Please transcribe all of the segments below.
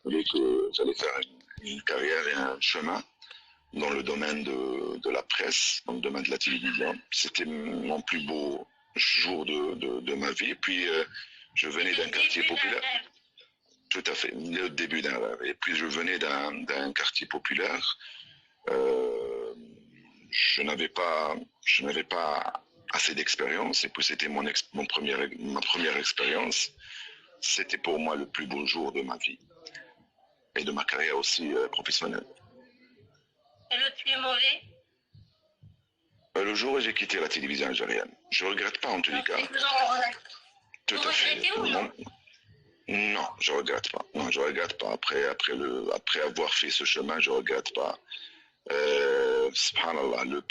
savais que j'allais faire une carrière et un chemin dans le domaine de la presse, dans le domaine de la télévision. C'était mon plus beau jour de ma vie. Et puis, je venais d'un quartier populaire. Tout à fait, le début d'un rêve. Et puis, je venais d'un quartier populaire. Je n'avais pas assez d'expérience. Et puis, c'était ma première expérience. C'était pour moi le plus beau jour de ma vie. Et de ma carrière aussi professionnelle. Et le plus mauvais? Le jour où j'ai quitté la télévision algérienne. Je ne regrette pas en tous les cas. Tout à fait. Non, je regrette pas. Non, je regrette pas. Après avoir fait ce chemin, je regrette pas. Subhanallah, le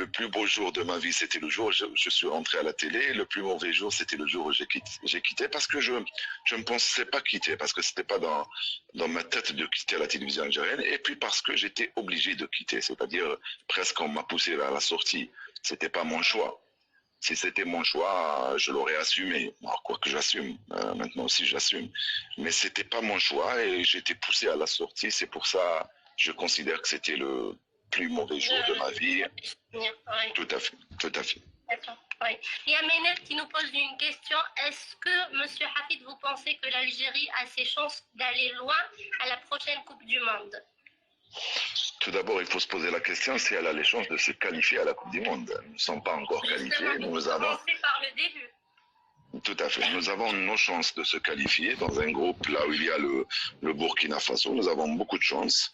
plus beau jour de ma vie, c'était le jour où je suis rentré à la télé. Le plus mauvais jour, c'était le jour où j'ai quitté parce que je ne pensais pas quitter, parce que c'était pas dans ma tête de quitter la télévision algérienne, et puis parce que j'étais obligé de quitter, c'est-à-dire presque on m'a poussé vers la sortie. C'était pas mon choix. Si c'était mon choix, je l'aurais assumé. Bon, quoi que j'assume, maintenant aussi j'assume. Mais c'était pas mon choix et j'étais poussé à la sortie. C'est pour ça je considère que c'était le plus mauvais jour de ma vie. Oui. Tout à fait, tout à fait. Oui. Il y a Ménel qui nous pose une question. Est-ce que, Monsieur Hafid, vous pensez que l'Algérie a ses chances d'aller loin à la prochaine Coupe du Monde? Tout d'abord, il faut se poser la question si elle a les chances de se qualifier à la Coupe du Monde. Nous ne sommes pas encore qualifiés. Nous avons commencé par le début. Tout à fait. Nous avons nos chances de se qualifier dans un groupe là où il y a le Burkina Faso. Nous avons beaucoup de chances.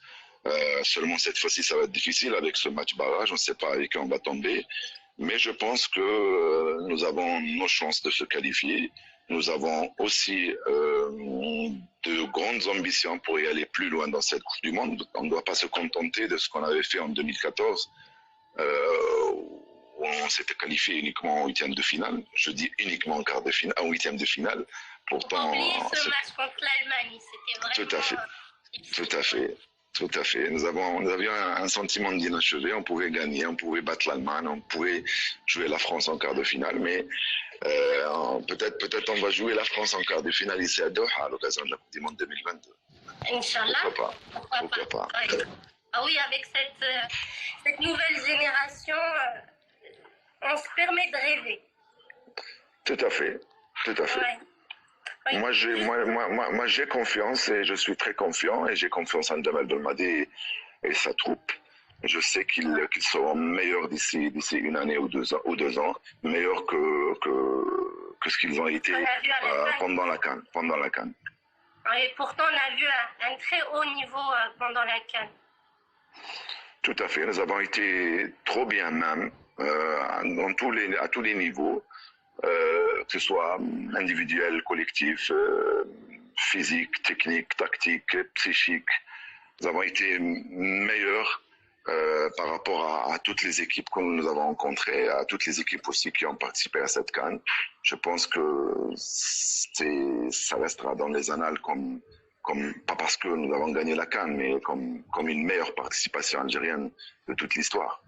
Seulement cette fois-ci, ça va être difficile avec ce match barrage. On ne sait pas avec qui on va tomber. Mais je pense que nous avons nos chances de se qualifier. Nous avons aussi de grandes ambitions pour y aller plus loin dans cette Coupe du Monde. On ne doit pas se contenter de ce qu'on avait fait en 2014, où on s'était qualifié uniquement en huitième de finale. Je dis uniquement en quart de finale, en huitième de finale. Pourtant, ce match contre l'Allemagne, c'était vraiment... Tout à fait. Tout à fait. Tout à fait. Nous avions un sentiment d'inachevé. On pouvait gagner, on pouvait battre l'Allemagne, on pouvait jouer la France en quart de finale, mais peut-être on va jouer la France en quart de finale ici à Doha à l'occasion de la Coupe du Monde 2022. Inch'Allah. Pourquoi pas. Ah oui, avec cette nouvelle génération, on se permet de rêver. Tout à fait. Ouais. Oui. Moi, j'ai confiance et je suis très confiant et j'ai confiance en Djamel Belmadi et sa troupe. Je sais qu'ils seront meilleurs d'ici une année ou 2 ans, meilleurs que ce qu'ils ont été pendant la CAN. Et pourtant, on a vu un très haut niveau pendant la CAN. Tout à fait. Nous avons été trop bien même à tous les niveaux. Que ce soit individuel, collectif, physique, technique, tactique, psychique. Nous avons été meilleurs par rapport à toutes les équipes que nous avons rencontrées, à toutes les équipes aussi qui ont participé à cette CAN. Je pense que ça restera dans les annales comme pas parce que nous avons gagné la CAN, mais comme une meilleure participation algérienne de toute l'histoire.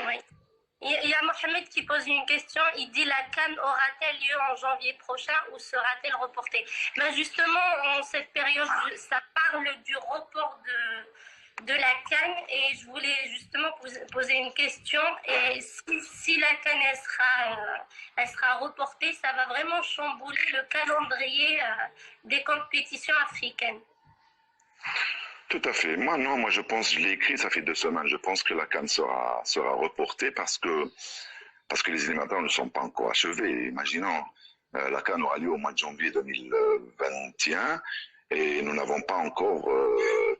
Oui. Il y a Mohamed qui pose une question, il dit la CAN aura-t-elle lieu en janvier prochain ou sera-t-elle reportée? Ben justement, en cette période, ça parle du report de la CAN et je voulais justement poser une question. Et si la CAN elle sera reportée, ça va vraiment chambouler le calendrier des compétitions africaines. Tout à fait. Moi je pense, je l'ai écrit, ça fait 2 semaines, je pense que la CAN sera reportée parce que les éliminatoires ne sont pas encore achevés. Imaginons, la CAN aura lieu au mois de janvier 2021 et nous n'avons pas encore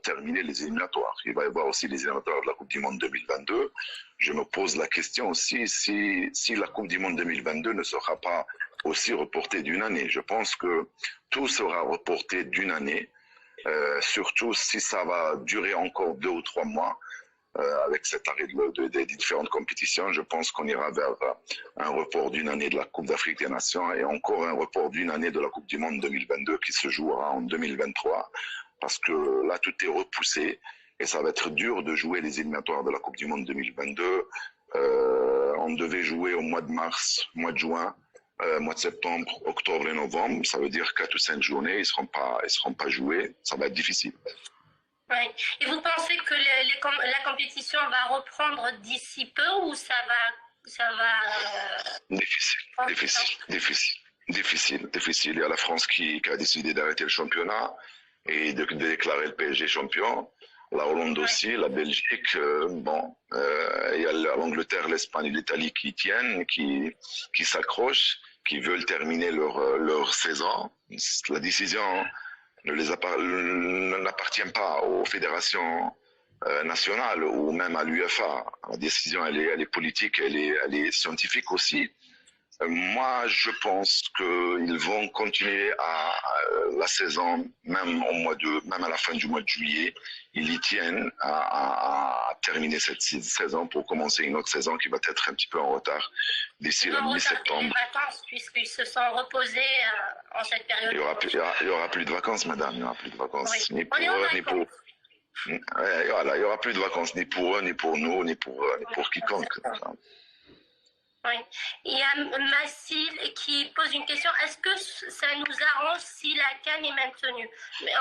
terminé les éliminatoires. Il va y avoir aussi les éliminatoires de la Coupe du Monde 2022. Je me pose la question aussi si la Coupe du Monde 2022 ne sera pas aussi reportée d'une année. Je pense que tout sera reporté d'une année. Surtout si ça va durer encore 2 ou 3 mois avec cet arrêt des différentes compétitions, je pense qu'on ira vers un report d'une année de la Coupe d'Afrique des Nations et encore un report d'une année de la Coupe du Monde 2022 qui se jouera en 2023 parce que là tout est repoussé et ça va être dur de jouer les éliminatoires de la Coupe du Monde 2022. On devait jouer au mois de mars, mois de juin. mois de septembre, octobre et novembre, ça veut dire 4 ou 5 journées, ils seront pas joués, ça va être difficile. Oui. Et vous pensez que la compétition va reprendre d'ici peu ou Difficile. Il y a la France qui a décidé d'arrêter le championnat et de déclarer le PSG champion. La Hollande aussi, la Belgique, il y a l'Angleterre, l'Espagne et l'Italie qui tiennent, qui s'accrochent, qui veulent terminer leur saison. La décision n'appartient pas aux fédérations nationales ou même à l'UEFA. La décision, elle est politique, elle est scientifique aussi. Moi, je pense qu'ils vont continuer la saison, même à la fin du mois de juillet, ils y tiennent à terminer cette saison pour commencer une autre saison qui va être un petit peu en retard d'ici la mi-septembre. Les vacances, puisqu'ils se sont reposés en cette période. Il y aura plus de vacances, madame. Il n'y aura plus de vacances, oui. ni pour eux, ni pour. Voilà, il y aura plus de vacances ni pour eux, ni pour nous, ni pour quiconque. Oui. Il y a Massil qui pose une question. Est-ce que ça nous arrange si la CAN est maintenue? Mais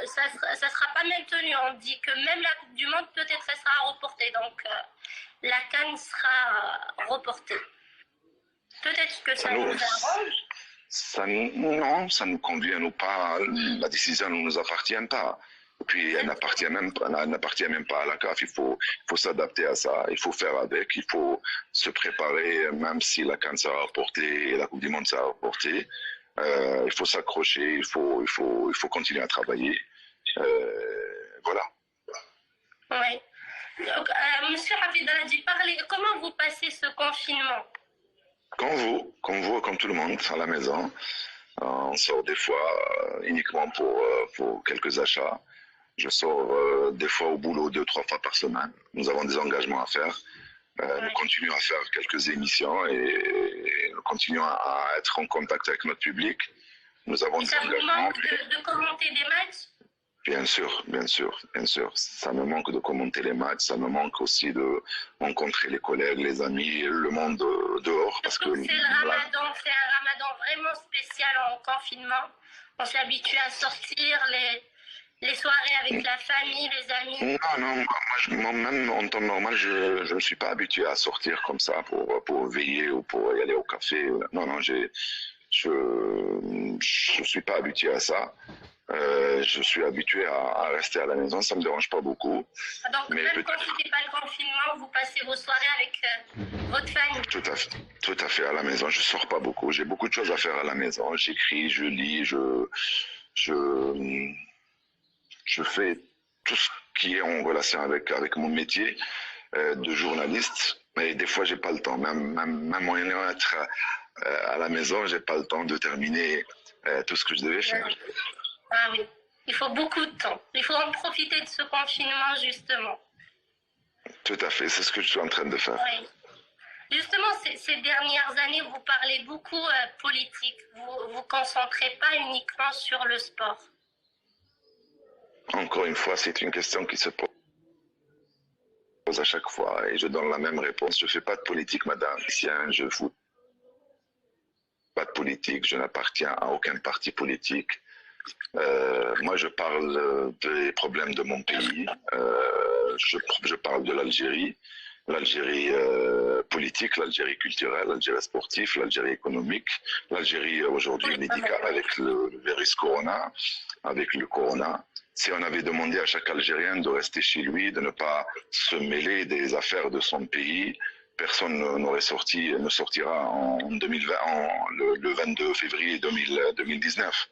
ça ne sera pas maintenu. On dit que même la Coupe du Monde, peut-être, ça sera reporté. Donc, la CAN sera reportée. Peut-être que ça nous arrange. Non, ça ne nous convient pas. La décision ne nous appartient pas. Et puis, elle n'appartient même pas à la CAF. Il faut s'adapter à ça. Il faut faire avec. Il faut se préparer, même si la CAN sera reportée et la Coupe du Monde sera reportée. Il faut s'accrocher. Il faut continuer à travailler. Voilà. Oui. Donc, Monsieur Hafid Alhaji, comment vous passez ce confinement? Comme tout le monde, à la maison. On sort des fois uniquement pour quelques achats. Je sors des fois au boulot 2-3 fois par semaine. Nous avons des engagements à faire. Nous continuons à faire quelques émissions et nous continuons à être en contact avec notre public. Nous avons des engagements. Ça vous manque de commenter des matchs? Bien sûr. Ça me manque de commenter les matchs. Ça me manque aussi de rencontrer les collègues, les amis, le monde dehors. Parce que c'est le ramadan. C'est un ramadan vraiment spécial en confinement. On s'habitue à sortir les soirées avec la famille, les amis. Non, même en temps normal, je ne suis pas habitué à sortir comme ça pour veiller ou pour y aller au café. Non, je suis pas habitué à ça. Je suis habitué à rester à la maison, ça me dérange pas beaucoup. Donc mais même quand ce n'est pas le confinement, vous passez vos soirées avec votre famille? Tout à fait, à la maison. Je sors pas beaucoup. J'ai beaucoup de choses à faire à la maison. J'écris, je lis, je fais tout ce qui est en relation avec mon métier de journaliste. Mais des fois, j'ai pas le temps. Même moyen d'être à la maison, j'ai pas le temps de terminer tout ce que je devais faire. Ah oui, il faut beaucoup de temps. Il faut en profiter de ce confinement, justement. Tout à fait, c'est ce que je suis en train de faire. Oui. Justement, ces dernières années, vous parlez beaucoup politique. Vous vous concentrez pas uniquement sur le sport. Encore une fois, c'est une question qui se pose à chaque fois et je donne la même réponse. Je ne fais pas de politique, madame. Je ne fais pas de politique, je n'appartiens à aucun parti politique. Moi, je parle des problèmes de mon pays. Je parle de l'Algérie. L'Algérie politique, l'Algérie culturelle, l'Algérie sportive, l'Algérie économique, l'Algérie aujourd'hui médicale avec le virus corona, avec le corona. Si on avait demandé à chaque Algérien de rester chez lui, de ne pas se mêler des affaires de son pays, personne ne sortira en 2020, le 22 février 2019.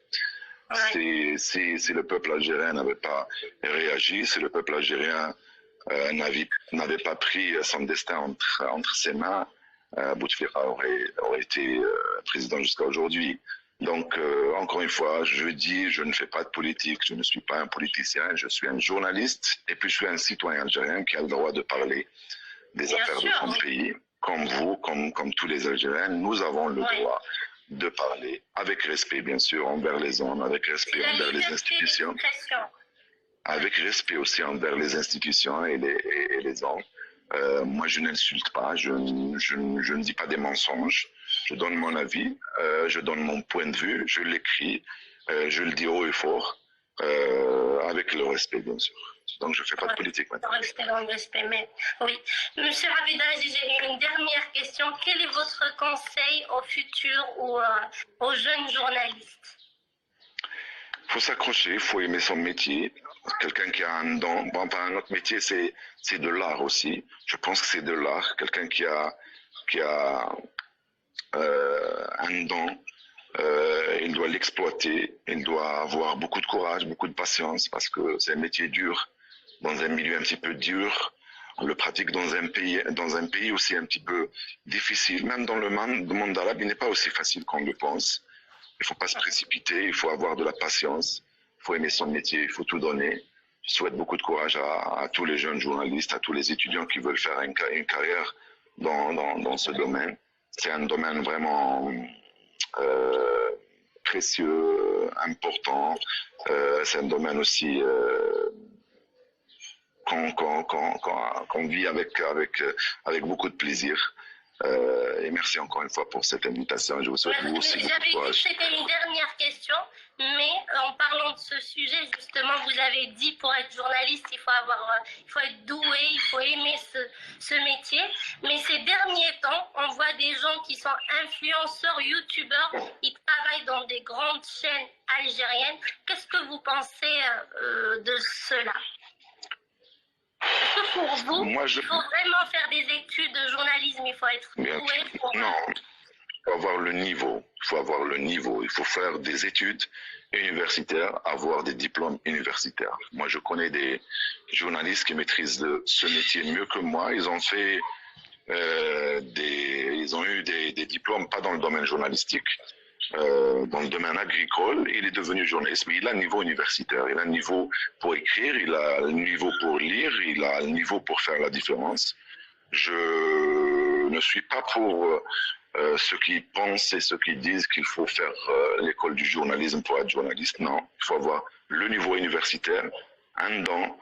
Ouais. Si le peuple algérien n'avait pas réagi, si le peuple algérien n'avait pas pris son destin entre ses mains, Bouteflika aurait été président jusqu'à aujourd'hui. Donc, encore une fois, je dis, je ne fais pas de politique, je ne suis pas un politicien, je suis un journaliste et puis je suis un citoyen algérien qui a le droit de parler des affaires de son pays. Comme vous, comme tous les Algériens, nous avons le droit de parler avec respect, bien sûr, envers les hommes, avec respect envers les institutions, avec respect aussi envers les institutions et les hommes. Moi, je n'insulte pas, je ne dis pas des mensonges. je donne mon avis, je donne mon point de vue, je l'écris, je le dis haut et fort, avec le respect, bien sûr. Donc, je ne fais pas de politique maintenant. Dans le respect, mais oui. Monsieur Abdelhaji, j'ai une dernière question. Quel est votre conseil aux futurs ou aux jeunes journalistes? Il faut s'accrocher, il faut aimer son métier. Quelqu'un qui a un don, bon, enfin, notre métier, c'est de l'art aussi. Je pense que c'est de l'art. Quelqu'un qui a un don, il doit l'exploiter, il doit avoir beaucoup de courage, beaucoup de patience, parce que c'est un métier dur, dans un milieu un petit peu dur. On le pratique dans un pays aussi un petit peu difficile. Même dans le monde arabe, il n'est pas aussi facile qu'on le pense. Il ne faut pas se précipiter, il faut avoir de la patience, il faut aimer son métier, il faut tout donner. Je souhaite beaucoup de courage à tous les jeunes journalistes, à tous les étudiants qui veulent faire une carrière dans ce domaine. C'est un domaine vraiment précieux, important. C'est un domaine aussi qu'on vit avec beaucoup de plaisir. Et merci encore une fois pour cette invitation. Je vous souhaite vous aussi beaucoup de courage. C'était une dernière question, mais en parlant de ce sujet, justement, vous avez dit pour être journaliste, il faut être doué, il faut aimer ce métier. Mais ces derniers temps, on voit des gens qui sont influenceurs, youtubeurs, ils travaillent dans des grandes chaînes algériennes. Qu'est-ce que vous pensez de cela? Est-ce que pour vous, il faut vraiment faire des études de journalisme, il faut être doué pour... Non, il faut avoir le niveau. Il faut avoir le niveau. Il faut faire des études universitaires, avoir des diplômes universitaires. Moi, je connais des journalistes qui maîtrisent ce métier mieux que moi. Ils ont fait ils ont eu des diplômes, pas dans le domaine journalistique, dans le domaine agricole. Il est devenu journaliste, mais il a un niveau universitaire. Il a un niveau pour écrire, il a un niveau pour lire, il a un niveau pour faire la différence. Je ne suis pas pour ceux qui pensent et ceux qui disent qu'il faut faire l'école du journalisme pour être journaliste. Non, il faut avoir le niveau universitaire, un don,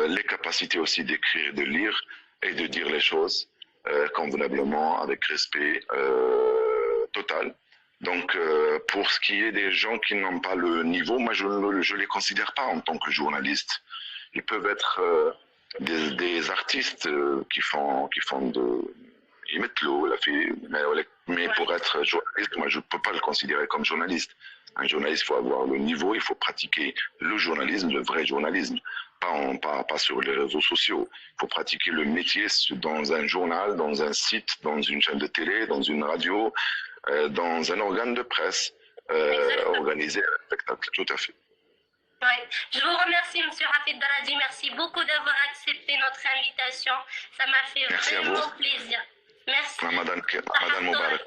les capacités aussi d'écrire, de lire et de dire les choses convenablement, avec respect total. Donc, pour ce qui est des gens qui n'ont pas le niveau, moi, je ne les considère pas en tant que journalistes. Ils peuvent être des artistes qui font ils mettent l'eau, mais pour être journaliste, moi, je ne peux pas le considérer comme journaliste. Un journaliste, il faut avoir le niveau, il faut pratiquer le journalisme, le vrai journalisme, pas sur les réseaux sociaux. Il faut pratiquer le métier dans un journal, dans un site, dans une chaîne de télé, dans une radio, dans un organe de presse, organiser un spectacle, tout à fait. Oui. Je vous remercie, M. Hafid Baladi. Merci beaucoup d'avoir accepté notre invitation. Ça m'a fait vraiment plaisir. Merci. Madame Moubarak.